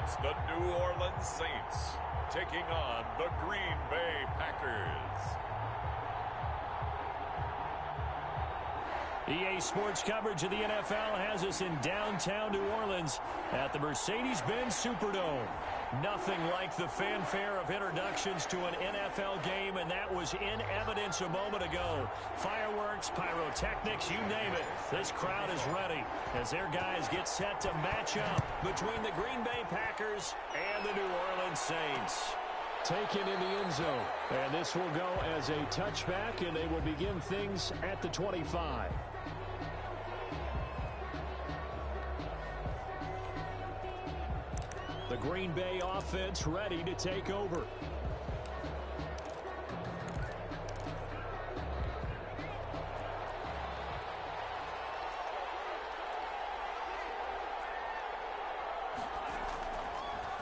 It's the New Orleans Saints taking on the Green Bay Packers. EA Sports coverage of the NFL has us in downtown New Orleans at the Mercedes-Benz Superdome. Nothing like the fanfare of introductions to an NFL game, and that was in evidence a moment ago. Fireworks, pyrotechnics, you name it. This crowd is ready as their guys get set to match up between the Green Bay Packers and the New Orleans Saints. Taken in the end zone, and this will go as a touchback, and they will begin things at the 25. The Green Bay offense ready to take over.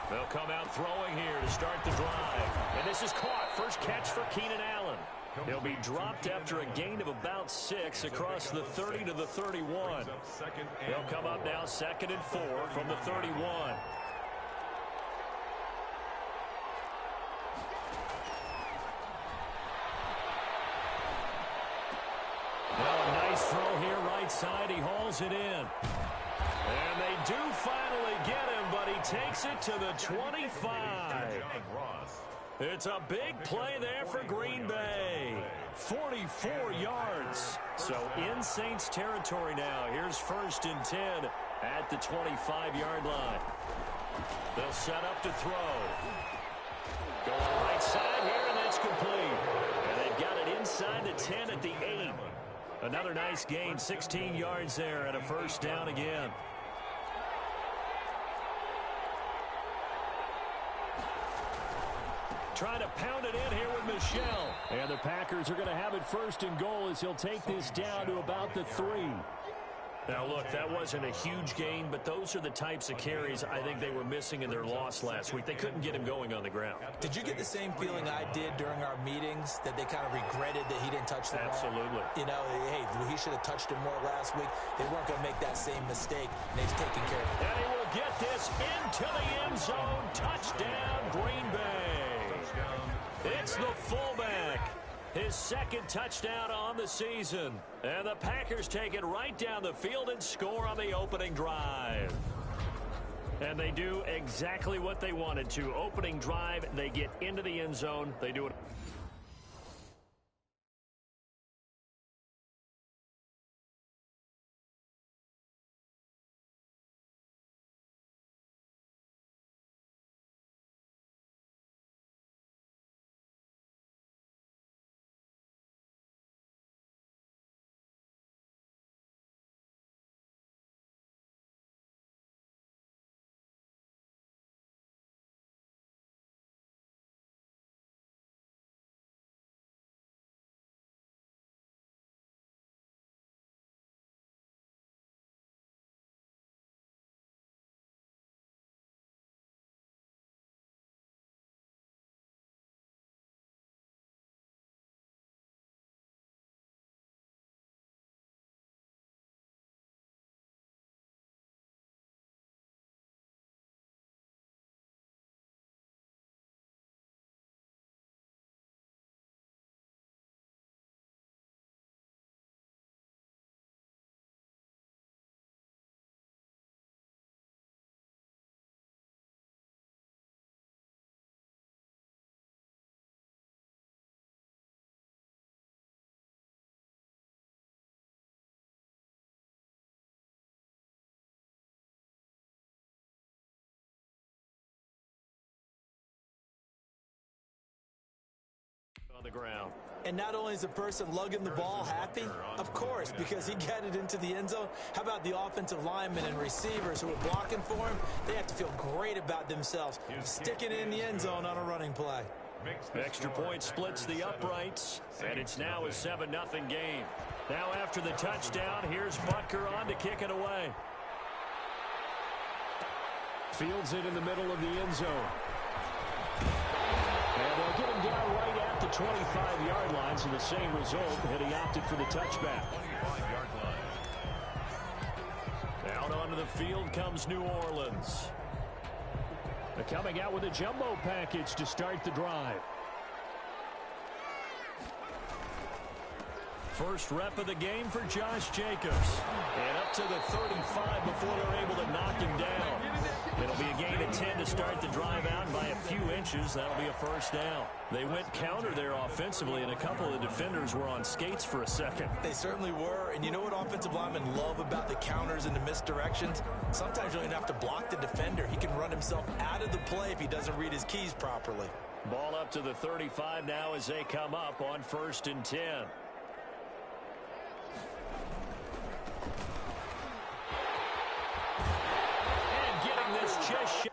They'll come out throwing here to start the drive. And this is caught. First catch for Keenan Allen. He'll be dropped after a gain of about 6 across the 30 to the 31. They'll come up now 2nd and 4 from the 31. Nice throw here, right side. He hauls it in. And they do finally get him, but he takes it to the 25. It's a big play there for Green Bay. 44 yards. So in Saints territory now. Here's 1st and 10 at the 25-yard line. They'll set up to throw. Going right side here, and that's complete. And they've got it inside the 10 at the 8. Another nice gain, 16 yards there, and a 1st down again. Trying to pound it in here with Michel. And the Packers are going to have it 1st and goal as he'll take this down to about the 3. Now, look, that wasn't a huge gain, but those are the types of carries I think they were missing in their loss last week. They couldn't get him going on the ground. Did you get the same feeling I did during our meetings, that they kind of regretted that he didn't touch the ball? Absolutely. You know, hey, he should have touched him more last week. They weren't going to make that same mistake, and he's taking care of it. And he will get this into the end zone. Touchdown, Green Bay. It's the fullback. His 2nd touchdown on the season. And the Packers take it right down the field and score on the opening drive. And they do exactly what they wanted to. Opening drive, they get into the end zone. They do it. On the ground. And not only is the person lugging the ball happy, of course, because he got it into the end zone. How about the offensive linemen and receivers who are blocking for him? They have to feel great about themselves, sticking in the end zone on a running play. Extra point splits the uprights, and it's now a 7-0 game. Now after the touchdown, here's Butker on to kick it away. Fields it in the middle of the end zone. And they'll get him down right at the 25-yard line, so the same result, and he opted for the touchback. Out onto the field comes New Orleans. Coming out with a jumbo package to start the drive. First rep of the game for Josh Jacobs. And up to the 35 before they're able to knock him down. It'll be a gain of 10 to start the drive out, and by a few inches, that'll be a first down. They went counter there offensively, and a couple of defenders were on skates for a second. They certainly were, and you know what offensive linemen love about the counters and the misdirections? Sometimes you don't even have to block the defender. He can run himself out of the play if he doesn't read his keys properly. Ball up to the 35 now as they come up on 1st and 10. And getting this chest shot.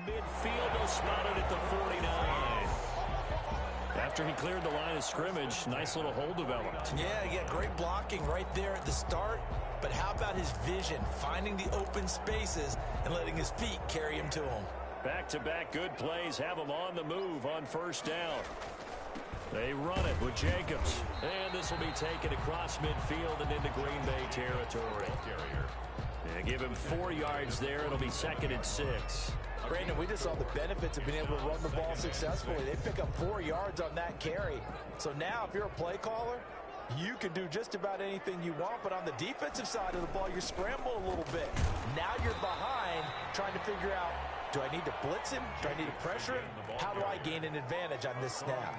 Midfield, will spot it at the 49. After he cleared the line of scrimmage, nice little hole developed. Yeah, great blocking right there at the start. But how about his vision, finding the open spaces and letting his feet carry him to him? Back-to-back good plays have him on the move on 1st down. They run it with Jacobs. And this will be taken across midfield and into Green Bay territory. And give him 4 yards there. It'll be 2nd and 6. Brandon, we just saw the benefits of being able to run the ball successfully. They pick up 4 yards on that carry. So now if you're a play caller, you can do just about anything you want. But on the defensive side of the ball, you scramble a little bit. Now you're behind trying to figure out, do I need to blitz him? Do I need to pressure him? How do I gain an advantage on this snap?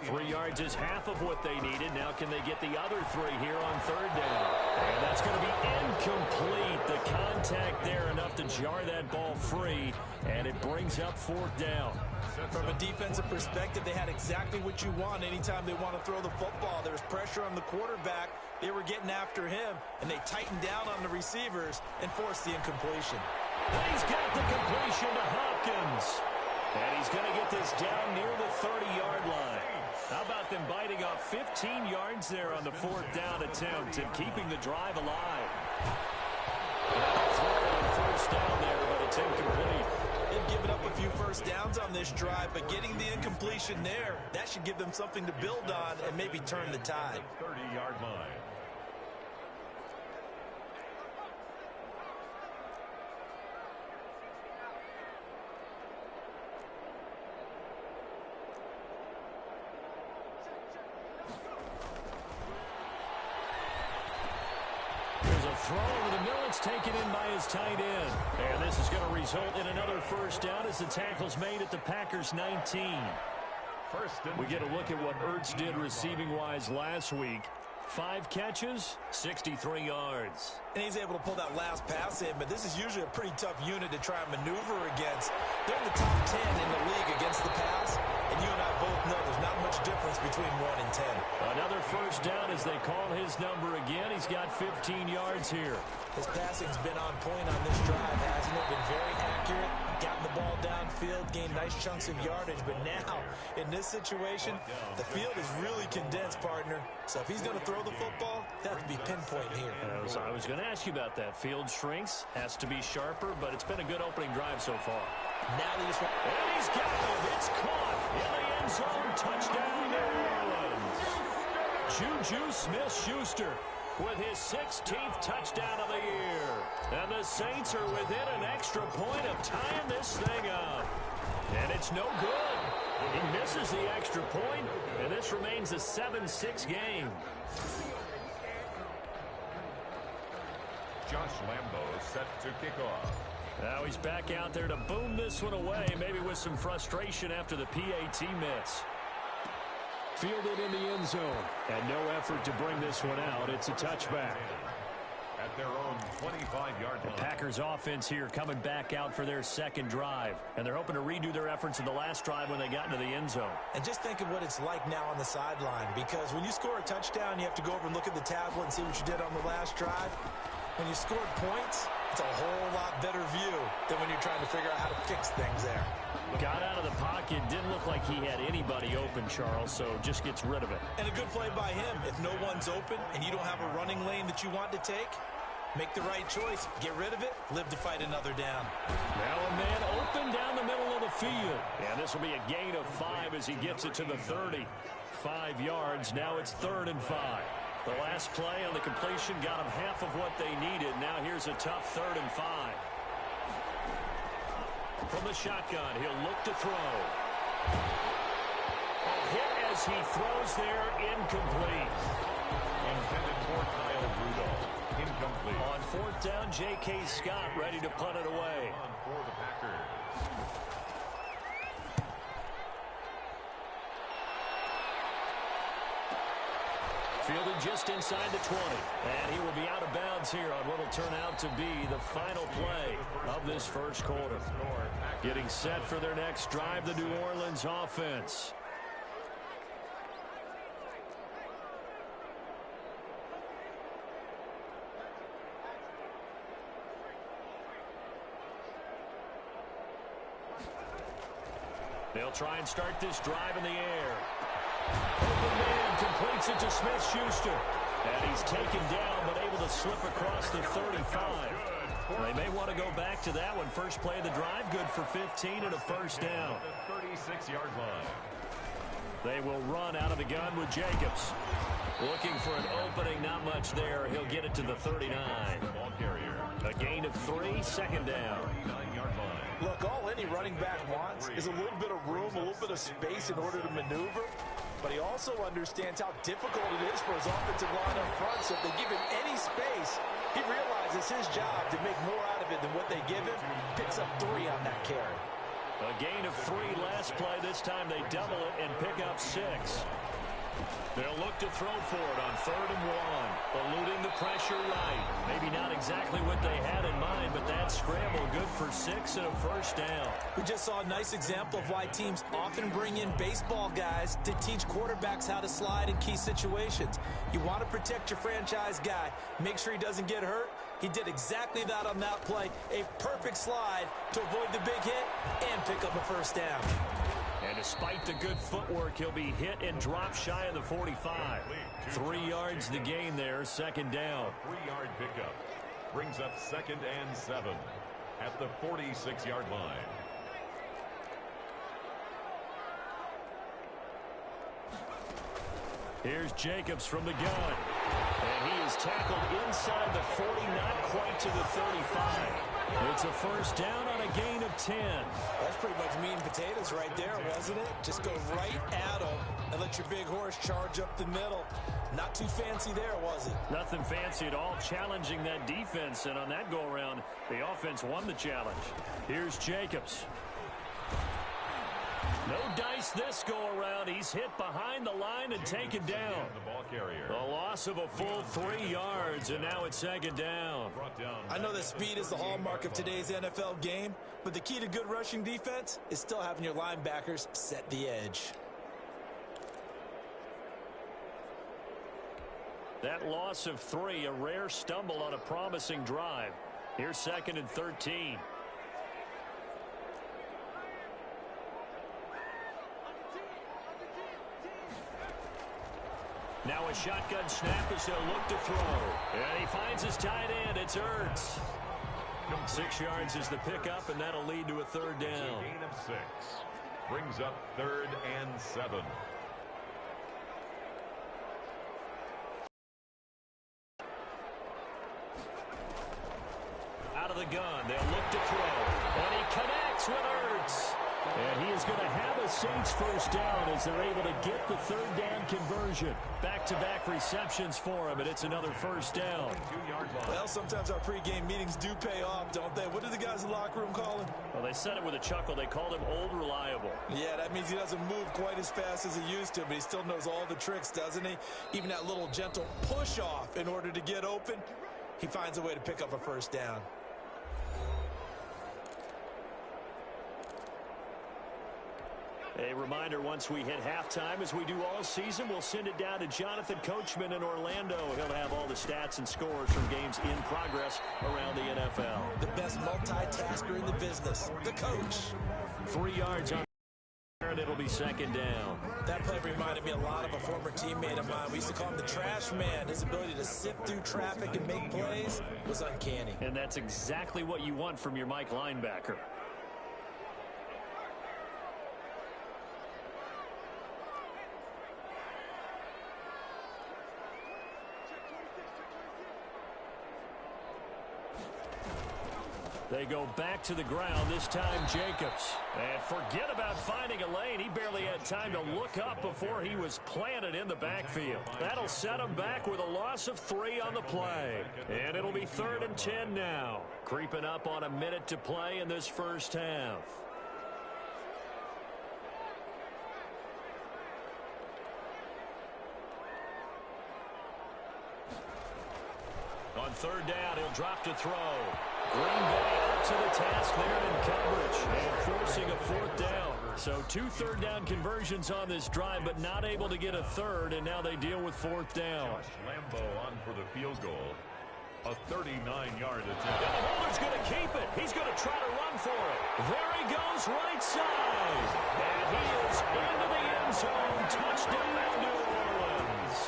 3 yards is half of what they needed. Now can they get the other 3 here on 3rd down? And that's going to be incomplete. The contact there enough to jar that ball free, and it brings up 4th down. From a defensive perspective, they had exactly what you want anytime they want to throw the football. There was pressure on the quarterback. They were getting after him, and they tightened down on the receivers and forced the incompletion. He's got the completion to Hopkins. And he's going to get this down near the 30-yard line. How about them biting off 15 yards there on the 4th down attempt and keeping the drive alive? Throw on 1st down there, but it's incomplete. They've given up a few first downs on this drive, but getting the incompletion there, that should give them something to build on and maybe turn the tide. 30-yard line. Throw over the middle, it's taken in by his tight end. And this is going to result in another 1st down as the tackle's made at the Packers' 19. We get a look at what Ertz did receiving-wise last week. 5 catches, 63 yards. And he's able to pull that last pass in, but this is usually a pretty tough unit to try and maneuver against. They're in the top 10 in the league against the pass, and you and I both know there's not much difference between 1 and 10. Another 1st down as they call his number again. He's got 15 yards here. His passing's been on point on this drive, hasn't it? Been very accurate, gotten the ball downfield, gained nice chunks of yardage, but now, in this situation, the field is really condensed, partner. So if he's going to throw the football, that have to be pinpoint here. I was going to ask you about that. Field shrinks, has to be sharper, but it's been a good opening drive so far. Now they just want... And he's got him. It's caught in the end zone. Touchdown, New Orleans. Juju Smith-Schuster with his 16th touchdown of the year. And the Saints are within an extra point of tying this thing up. And it's no good. He misses the extra point, and this remains a 7-6 game. Josh Lambo set to kick off. Now he's back out there to boom this one away, maybe with some frustration after the PAT miss. Fielded in the end zone, and no effort to bring this one out. It's a touchback. At their own 25-yard line. The Packers offense here coming back out for their second drive, and they're hoping to redo their efforts in the last drive when they got into the end zone. And just think of what it's like now on the sideline, because when you score a touchdown, you have to go over and look at the tablet and see what you did on the last drive. When you scored points, it's a whole lot better view than when you're trying to figure out how to fix things there. Got out of the pocket, didn't look like he had anybody open, Charles, so just gets rid of it. And a good play by him. If no one's open and you don't have a running lane that you want to take, make the right choice. Get rid of it. Live to fight another down. Now a man open down the middle of the field. And this will be a gain of 5 as he gets it to the 30. 5 yards. Now it's 3rd and 5. The last play on the completion got them half of what they needed. Now here's a tough 3rd and 5. From the shotgun, he'll look to throw. A hit as he throws there, incomplete. Intended for Kyle Rudolph. Incomplete. On 4th down, J.K. Scott ready to punt it away. On for the Packers. Fielded just inside the 20. And he will be out of bounds here on what will turn out to be the final play of this first quarter. Getting set for their next drive, the New Orleans offense. They'll try and start this drive in the air. Open man completes it to Smith-Schuster. And he's taken down, but able to slip across the 35. They may want to go back to that one. First play of the drive, good for 15 and a first down. The 36-yard line. They will run out of the gun with Jacobs. Looking for an opening, not much there. He'll get it to the 39. Ball carrier. A gain of 3, second down. 39-yard line. Look, all any running back wants is a little bit of room, a little bit of space in order to maneuver. But he also understands how difficult it is for his offensive line up front. So if they give him any space, he realizes his job to make more out of it than what they give him. Picks up 3 on that carry. A gain of 3 last play. This time they double it and pick up 6. They'll look to throw for it on 3rd and 1. Eluding the pressure right. Maybe not exactly what they had in mind, but that scramble good for 6 and a first down. We just saw a nice example of why teams often bring in baseball guys to teach quarterbacks how to slide in key situations. You want to protect your franchise guy. Make sure he doesn't get hurt. He did exactly that on that play. A perfect slide to avoid the big hit and pick up a first down. And despite the good footwork, he'll be hit and drop shy of the 45. 3 yards the gain there, second down. 3-yard pickup. Brings up 2nd and 7 at the 46-yard line. Here's Jacobs from the gun. And he is tackled inside the 40, not quite to the 35. It's a first down on a gain of 10. That's pretty much meat and potatoes right there, wasn't it? Just go right at him and let your big horse charge up the middle. Not too fancy there, was it? Nothing fancy at all, challenging that defense. And on that go-around, the offense won the challenge. Here's Jacobs. No dice this go-around. He's hit behind the line and taken down. The ball carrier. A loss of a full 3 yards, and now it's second down. I know that speed is the hallmark of today's NFL game, but the key to good rushing defense is still having your linebackers set the edge. That loss of 3, a rare stumble on a promising drive. Here's 2nd and 13. Now a shotgun snap as they'll look to throw. And he finds his tight end. It's Ertz. 6 yards is the pickup, and that'll lead to a third down. Gain of 6. Brings up 3rd and 7. Out of the gun, they'll look to throw. And he connects with Ertz. And he is going to have a Saints first down as they're able to get the third down conversion. Back-to-back receptions for him, and it's another first down. Well, sometimes our pregame meetings do pay off, don't they? What do the guys in the locker room call him? Well, they said it with a chuckle. They called him Old Reliable. Yeah, that means he doesn't move quite as fast as he used to, but he still knows all the tricks, doesn't he? Even that little gentle push-off in order to get open, he finds a way to pick up a first down. A reminder, once we hit halftime, as we do all season, we'll send it down to Jonathan Coachman in Orlando. He'll have all the stats and scores from games in progress around the NFL. The best multitasker in the business, the coach. 3 yards on, and it'll be second down. That play reminded me a lot of a former teammate of mine. We used to call him the trash man. His ability to sift through traffic and make plays was uncanny. And that's exactly what you want from your Mike linebacker. They go back to the ground, this time Jacobs. And forget about finding a lane. He barely had time to look up before he was planted in the backfield. That'll set him back with a loss of 3 on the play. And it'll be 3rd and 10 now. Creeping up on a minute to play in this first half. On 3rd down, he'll drop to throw. Green Bay up to the task there in coverage and forcing a 4th down. So 2 third-down conversions on this drive, but not able to get a third, and now they deal with 4th down. Lambeau on for the field goal. A 39-yard attempt. And the holder's going to keep it. He's going to try to run for it. There he goes, right side. And he is into the end zone. Touchdown, New Orleans.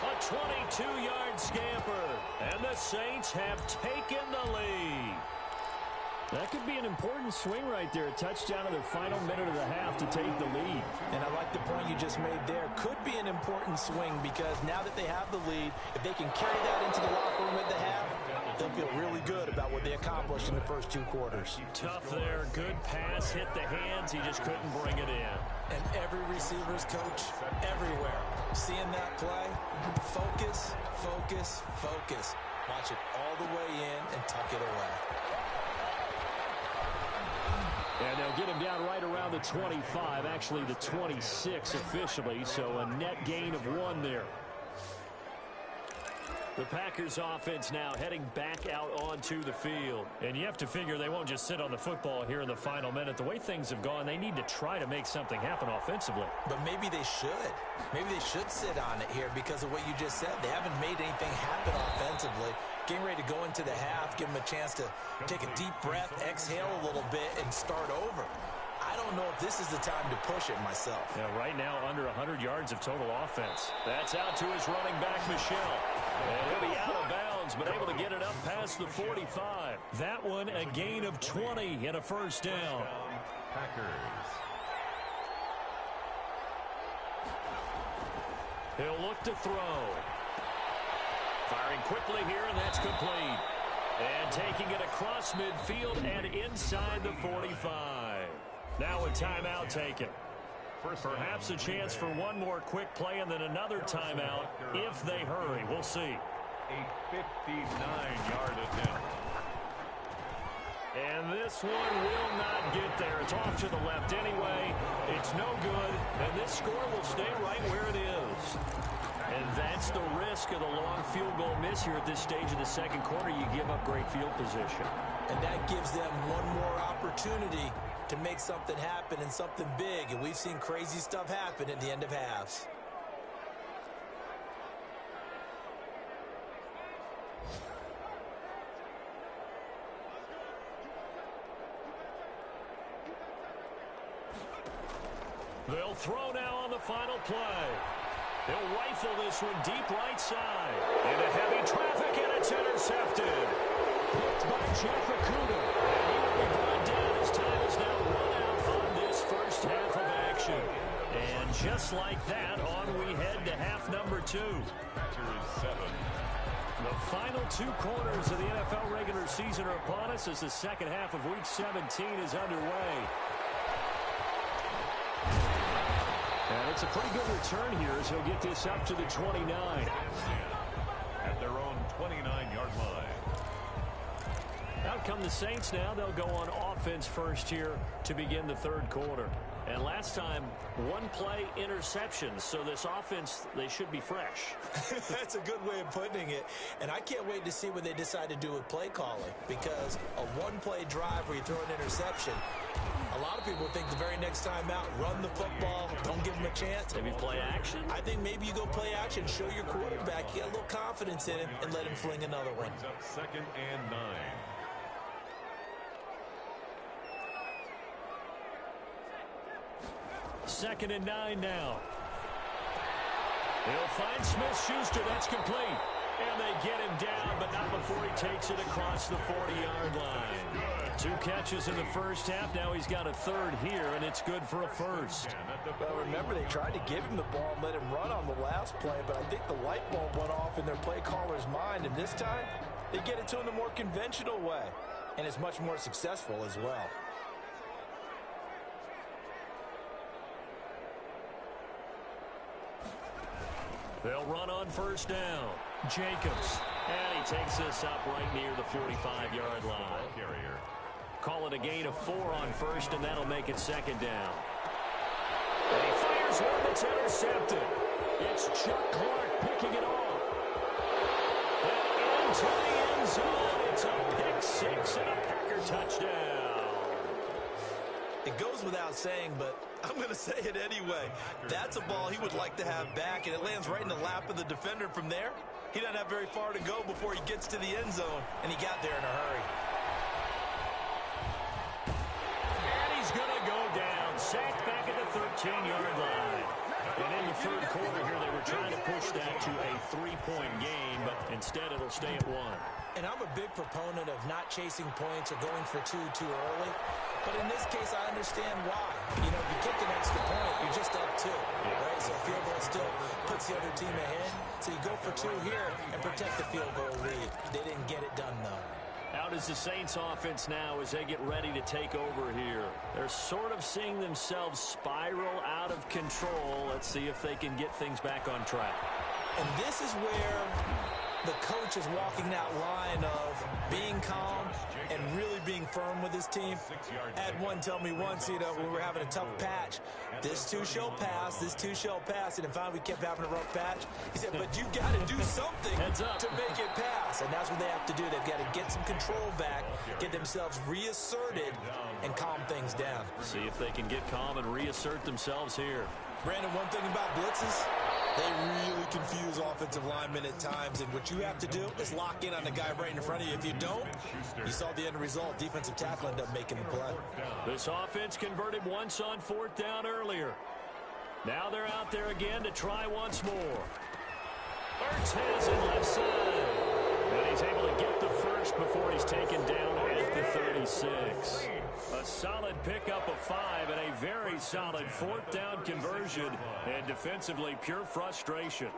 A 22-yard scamper. And the Saints have taken the lead. That could be an important swing right there. A touchdown in the final minute of the half to take the lead. And I like the point you just made there. Could be an important swing because now that they have the lead, if they can carry that into the locker room at the half, they'll feel really good about what they accomplished in the first 2 quarters. Tough there. Good pass. Hit the hands. He just couldn't bring it in. And every receiver's coach everywhere. Seeing that play, focus, focus, focus. Watch it all the way in and tuck it away. And they'll get him down right around the 25, actually the 26 officially, so a net gain of 1 there. The Packers offense now heading back out onto the field. And you have to figure they won't just sit on the football here in the final minute. The way things have gone, they need to try to make something happen offensively. But maybe they should. Maybe they should sit on it here because of what you just said. They haven't made anything happen offensively. Getting ready to go into the half, give them a chance to take a deep breath, exhale a little bit, and start over. I don't know if this is the time to push it myself. Yeah, right now under 100 yards of total offense. That's out to his running back, Michel. And he'll be out of bounds, but able to get it up past the 45. That one a gain of 20 and a first down. Packers. He'll look to throw. Firing quickly here, and that's complete. And taking it across midfield and inside the 45. Now a timeout taken. Perhaps a chance for one more quick play and then another timeout if they hurry. We'll see. A 59-yard attempt. And this one will not get there. It's off to the left anyway. It's no good, and this score will stay right where it is. And that's the risk of the long field goal miss here at this stage of the second quarter. You give up great field position. And that gives them one more opportunity to make something happen and something big. And we've seen crazy stuff happen at the end of halves. They'll throw now on the final play. He'll rifle this one deep right side. Into heavy traffic, and it's intercepted. Picked by Jeff Okuda. And he will be brought down as time is now run out on this first half of action. And just like that, on we head to half number 2. The final 2 quarters of the NFL regular season are upon us as the second half of Week 17 is underway. And it's a pretty good return here as he'll get this up to the 29. At their own 29-yard line. Out come the Saints now. They'll go on offense first here to begin the third quarter. And last time, 1-play interceptions. So this offense, they should be fresh. That's a good way of putting it. And I can't wait to see what they decide to do with play calling. Because a 1-play drive where you throw an interception, a lot of people think the very next time out, run the football, don't give them a chance. Maybe play action? I think maybe you go play action, show your quarterback, get a little confidence in him, and let him fling another one. Brings up 2nd and 9. Second and 9 now. He'll find Smith-Schuster. That's complete. And they get him down, but not before he takes it across the 40-yard line. 2 catches in the first half. Now he's got a third here, and it's good for a first. Well, remember, they tried to give him the ball and let him run on the last play, but I think the light bulb went off in their play caller's mind, and this time they get it to him the more conventional way, and it's much more successful as well. They'll run on first down. Jacobs. And he takes this up right near the 45-yard line. Call it a gain of 4 on first, and that'll make it second down. And he fires one that's intercepted. It's Chuck Clark picking it off. And into the end zone. It's a pick 6 and a Packer touchdown. It goes without saying, but I'm going to say it anyway. That's a ball he would like to have back, and it lands right in the lap of the defender from there. He doesn't have very far to go before he gets to the end zone, and he got there in a hurry. And he's going to go down. Sacked back at the 13-yard line. And in the third quarter here, they were trying to push that to a 3-point game, but instead it'll stay at 1. And I'm a big proponent of not chasing points or going for 2 too early. But in this case, I understand why. You know, if you kick an extra point, you're just up 2, right? So field goal still puts the other team ahead. So you go for 2 here and protect the field goal lead. They didn't get it done, though. Out is the Saints offense now as they get ready to take over here. They're sort of seeing themselves spiral out of control. Let's see if they can get things back on track. And this is where the coach is walking that line of being calm and really being firm with his team. I had one tell me once, you know, when we were having a tough patch, this too shall pass, this too shall pass. And finally we kept having a rough patch. He said, but you got to do something to make it pass. And that's what they have to do. They've got to get some control back, get themselves reasserted, and calm things down. See if they can get calm and reassert themselves here. Brandon, one thing about blitzes, they really confuse offensive linemen at times, and what you have to do is lock in on the guy right in front of you. If you don't, you saw the end result. Defensive tackle ended up making the play. This offense converted once on 4th down earlier. Now they're out there again to try once more. Ertz has it left side. And he's able to get the first before he's taken down at the 36. A solid pickup of 5 and a very solid 4th down conversion, and defensively pure frustration.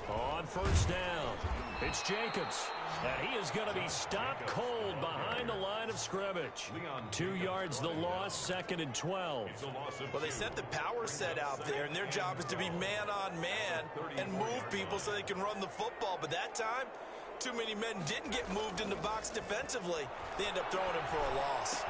On first down, it's Jacobs, and he is going to be stopped cold behind the line of scrimmage. 2 yards the loss, 2nd and 12. Well, they sent the power set out there, and their job is to be man-on-man and move people so they can run the football. But that time, too many men didn't get moved in the box defensively. They end up throwing him for a loss.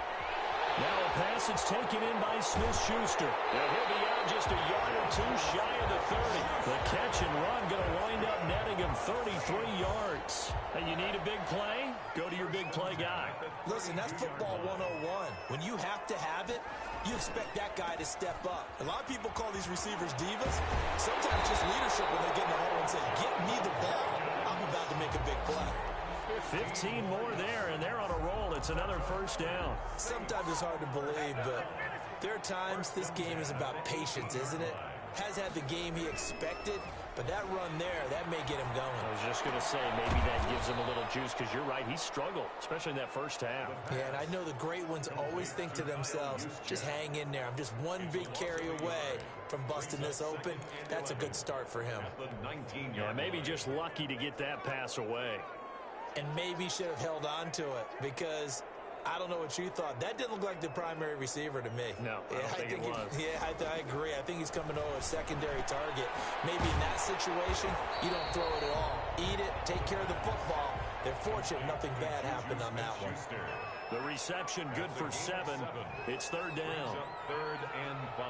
Now a pass that's taken in by Smith-Schuster. And he'll be out just a yard or 2 shy of the 30. The catch and run going to wind up netting him 33 yards. And you need a big play? Go to your big play guy. Listen, that's football 101. When you have to have it, you expect that guy to step up. A lot of people call these receivers divas. Sometimes just leadership when they get in the huddle and say, get me the ball. I'm about to make a big play. 15 more there, and they're on a roll. It's another first down. Sometimes it's hard to believe, but there are times this game is about patience, isn't it? has had the game he expected, but that run there, that may get him going. I was just going to say, maybe that gives him a little juice, because you're right, he struggled, especially in that first half. Yeah, and I know the great ones always think to themselves, just hang in there. I'm just one big carry away from busting this open. That's a good start for him. Yeah, maybe just lucky to get that pass away. And maybe should have held on to it, because I don't know what you thought. That didn't look like the primary receiver to me. No, I don't think it was. I agree. I think he's coming over a secondary target. Maybe in that situation, you don't throw it at all. Eat it, take care of the football. They're fortunate nothing bad happened on that one. The reception good for 7. It's third down. 3rd and 5.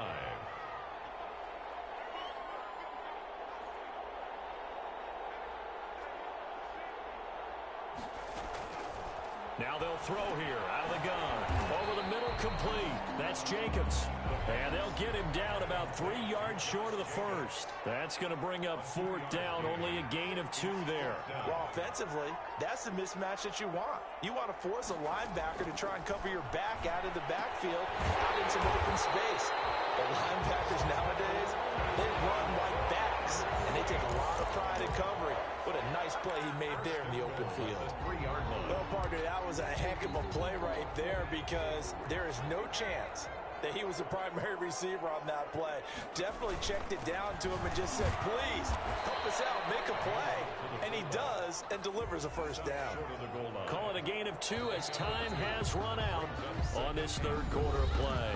Now they'll throw here out of the gun. Over the middle, complete. That's Jacobs. And they'll get him down about 3 yards short of the first. That's going to bring up 4th down, only a gain of 2 there. Well, offensively, that's the mismatch that you want. You want to force a linebacker to try and cover your back out of the backfield, out in some open space. The linebackers nowadays, they run like backs, and they take a lot of pride in covering. What a nice play he made there in the open field. Well, partner, that was a heck of a play right there, because there is no chance that he was the primary receiver on that play. Definitely checked it down to him and just said, please, help us out, make a play. And he does, and delivers a first down. Call it a gain of 2 as time has run out on this third quarter of play.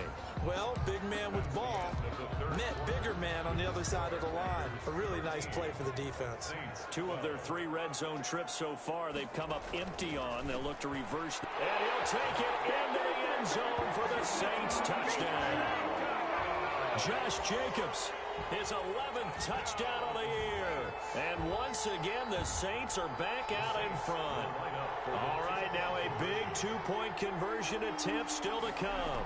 Well, big man with ball met bigger man on the other side of the line. A really nice play for the defense. 2 of their 3 red zone trips so far, they've come up empty on. They'll look to reverse. And he'll take it into the end zone for the Saints touchdown. Josh Jacobs, his 11th touchdown of the year. And once again, the Saints are back out in front. All right, now a big 2-point conversion attempt still to come.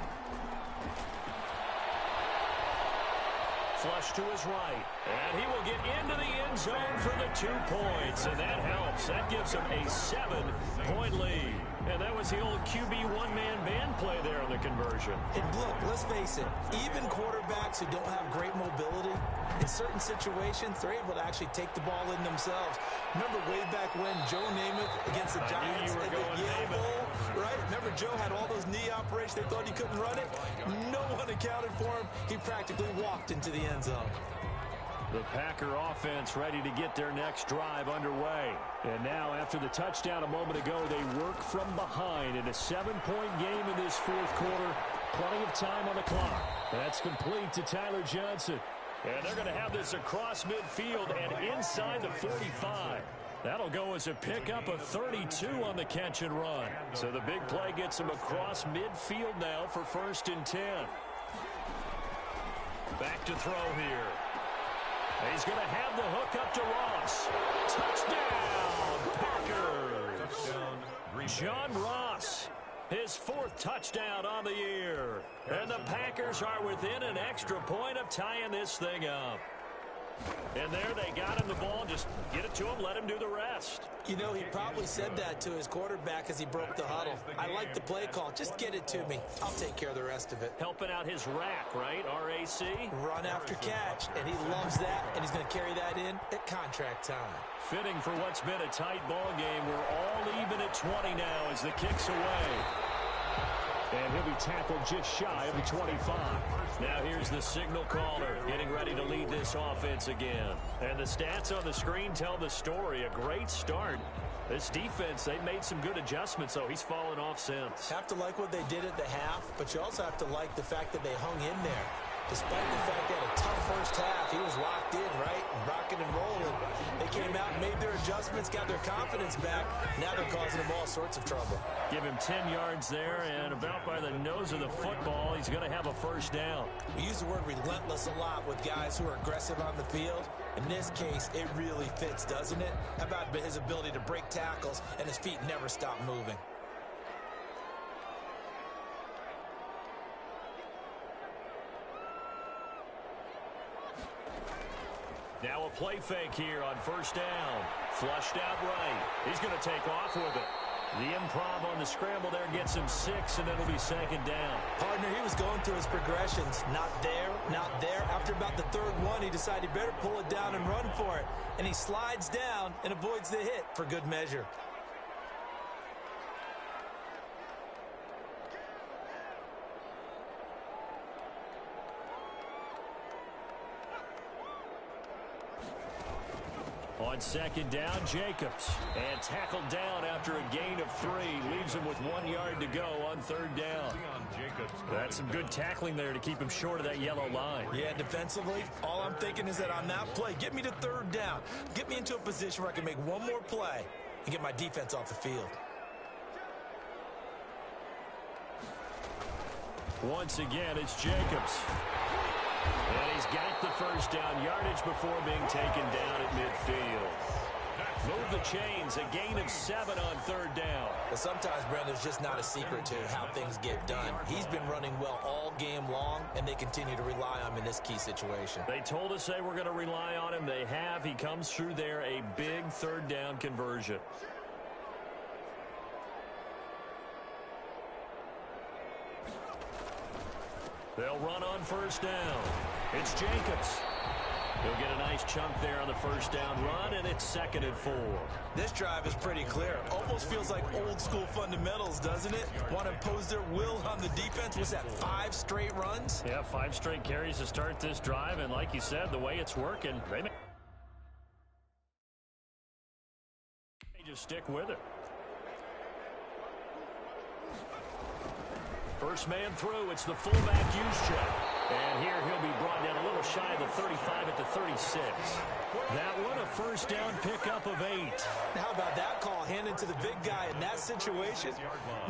Flush to his right, and he will get into the end zone for the 2 points, and that helps. That gives him a 7-point lead. And that was the old QB one-man band play there on the conversion. And look, let's face it, even quarterbacks who don't have great mobility, in certain situations, they're able to actually take the ball in themselves. Remember way back when Joe Namath against the Giants at the Yale Bowl, right? Remember Joe had all those knee operations, they thought he couldn't run it? No one accounted for him. He practically walked into the end zone. The Packer offense ready to get their next drive underway. And now, after the touchdown a moment ago, they work from behind in a 7-point game in this fourth quarter. Plenty of time on the clock. That's complete to Tyler Johnson. And they're going to have this across midfield and inside the 45. That'll go as a pickup of 32 on the catch and run. So the big play gets him across midfield now for 1st and 10. Back to throw here. He's going to have the hook up to Ross. Touchdown, Packers. John Ross, his 4th touchdown on the year. And the Packers are within an extra point of tying this thing up. And there they got him the ball. Just get it to him, let him do the rest. You know, he probably said that to his quarterback as he broke the huddle. I like the play call. Just get it to me. I'll take care of the rest of it. Helping out his rack, right? R-A-C? Run after catch. And he loves that, and he's going to carry that in at contract time. Fitting for what's been a tight ball game. We're all even at 20 now as the kick's away. And he'll be tackled just shy of the 25. Now here's the signal caller getting ready to lead this offense again. And the stats on the screen tell the story. A great start. This defense, they made some good adjustments, so he's fallen off since. Have to like what they did at the half, but you also have to like the fact that they hung in there. Despite the fact they had a tough first half, he was locked in, right? Rocking and rolling. They came out and made their adjustments, got their confidence back. Now they're causing him all sorts of trouble. Give him 10 yards there, and about by the nose of the football, he's going to have a 1st down. We use the word relentless a lot with guys who are aggressive on the field. In this case, it really fits, doesn't it? How about his ability to break tackles and his feet never stop moving? Now a play fake here on 1st down. Flushed out right. He's going to take off with it. The improv on the scramble there gets him 6, and it'll be second down. Partner, he was going through his progressions. Not there, not there. After about the third one, he decided he better pull it down and run for it. And he slides down and avoids the hit for good measure. On second down, Jacobs. And tackled down after a gain of 3. Leaves him with 1 yard to go on third down. That's some good tackling there to keep him short of that yellow line. Yeah, defensively, all I'm thinking is that on that play, get me to third down. Get me into a position where I can make one more play and get my defense off the field. Once again, it's Jacobs. And he's got the first down yardage before being taken down at midfield. Move the chains, a gain of 7 on third down. But sometimes, Brent, there's just not a secret to how things get done. He's been running well all game long, and they continue to rely on him in this key situation. They told us they were going to rely on him. They have. He comes through there, a big third down conversion. They'll run on first down. It's Jacobs. He'll get a nice chunk there on the first down run, and it's 2nd and 4. This drive is pretty clear. Almost feels like old school fundamentals, doesn't it? Want to impose their will on the defense. Was that 5 straight runs? Yeah, 5 straight carries to start this drive, and like you said, the way it's working, they may just stick with it. First man through, it's the fullback Juszczyk. And here he'll be brought down a little shy of the 35 at the 36. That one a first down pickup of 8. How about that call handed to the big guy in that situation?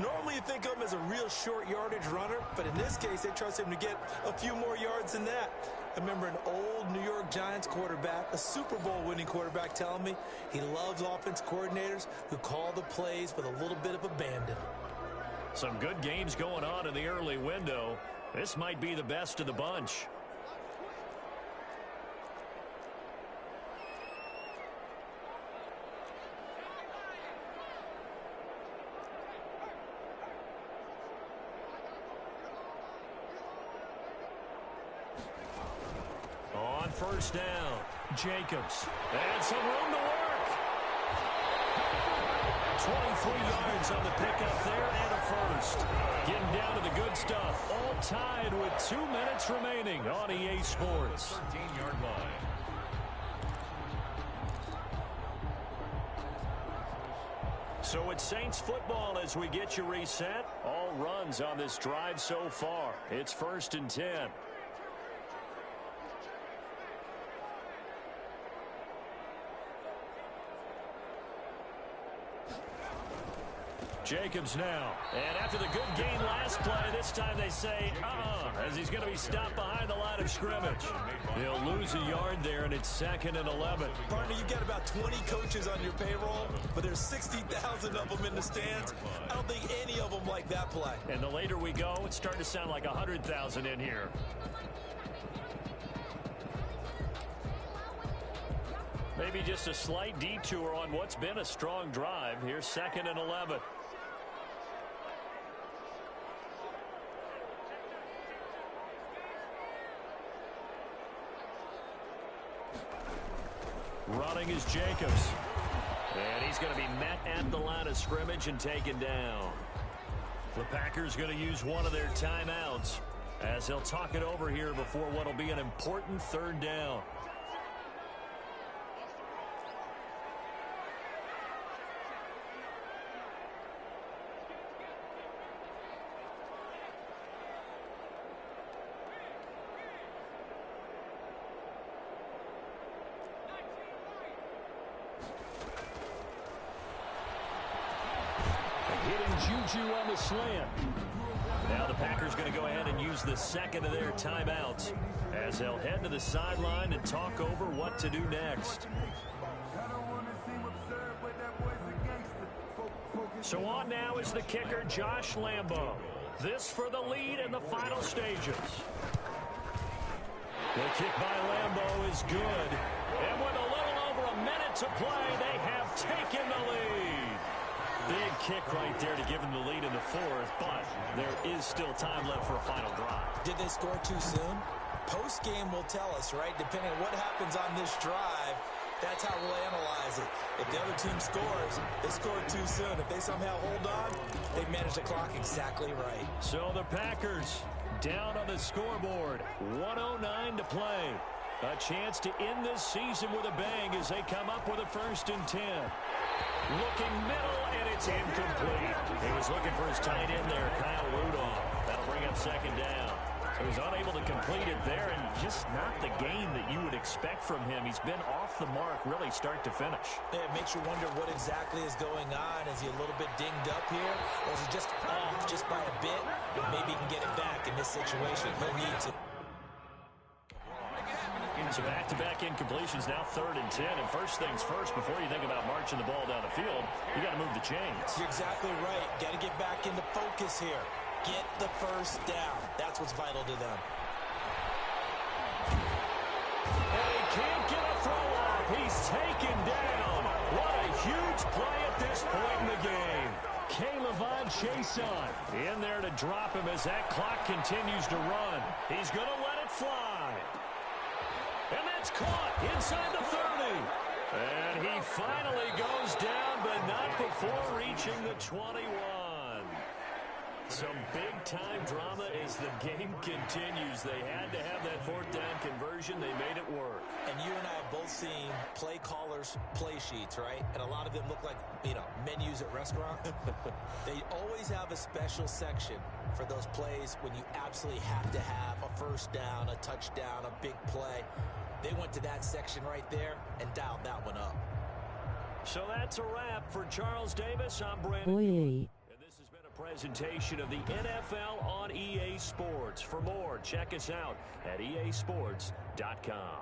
Normally you think of him as a real short yardage runner, but in this case they trust him to get a few more yards than that. I remember an old New York Giants quarterback, a Super Bowl winning quarterback, telling me he loves offense coordinators who call the plays with a little bit of abandon. Some good games going on in the early window. This might be the best of the bunch. On first down, Jacobs. And some room to work. 23 yards on the pickup there and a first. Getting down to the good stuff. All tied with 2 minutes remaining on EA Sports. 13-yard line. So it's Saints football as we get you reset. All runs on this drive so far. It's 1st and 10. Jacobs now. And after the good gain last play, this time they say, as he's going to be stopped behind the line of scrimmage. He'll lose a yard there, and it's 2nd and 11. Partner, you've got about 20 coaches on your payroll, but there's 60,000 of them in the stands. I don't think any of them like that play. And the later we go, it's starting to sound like 100,000 in here. Maybe just a slight detour on what's been a strong drive. Here's 2nd and 11. Running is Jacobs. And he's going to be met at the line of scrimmage and taken down. The Packers going to use one of their timeouts as they'll talk it over here before what will be an important 3rd down. Juju on the slant. Now the Packers going to go ahead and use the 2nd of their timeouts as they'll head to the sideline and talk over what to do next. So on now is the kicker, Josh Lambo. This for the lead in the final stages. The kick by Lambo is good. And with a little over a minute to play, they have taken the lead. Big kick right there to give them the lead in the fourth, but there is still time left for a final drive. Did they score too soon? Post-game will tell us, right? Depending on what happens on this drive, that's how we'll analyze it. If the other team scores, they scored too soon. If they somehow hold on, they manage the clock exactly right. So the Packers down on the scoreboard, 1:09 to play. A chance to end this season with a bang as they come up with a 1st and 10. Looking middle, and it's incomplete. He was looking for his tight end there, Kyle Rudolph. That'll bring up 2nd down. So he's unable to complete it there, and just not the game that you would expect from him. He's been off the mark really start to finish. Yeah, it makes you wonder what exactly is going on. Is he a little bit dinged up here, or is he just off just by a bit? Maybe he can get it back in this situation. He'll need to. So back-to-back incompletions, now 3rd and 10. And first things first, before you think about marching the ball down the field, you got to move the chains. You're exactly right. Got to get back into focus here. Get the 1st down. That's what's vital to them. And he can't get a throw off. He's taken down. What a huge play at this point in the game. K'Lavon Chaisson in there to drop him as that clock continues to run. He's going to let it fly. And that's caught inside the 30. And he finally goes down, but not before reaching the 21. Some big-time drama as the game continues. They had to have that 4th down conversion. They made it work. And you and I have both seen play callers' play sheets, right? And a lot of them look like, menus at restaurants. They always have a special section for those plays when you absolutely have to have a 1st down, a touchdown, a big play. They went to that section right there and dialed that one up. So that's a wrap for Charles Davis. I'm Brandon. Presentation of the NFL on EA Sports. For more, check us out at easports.com.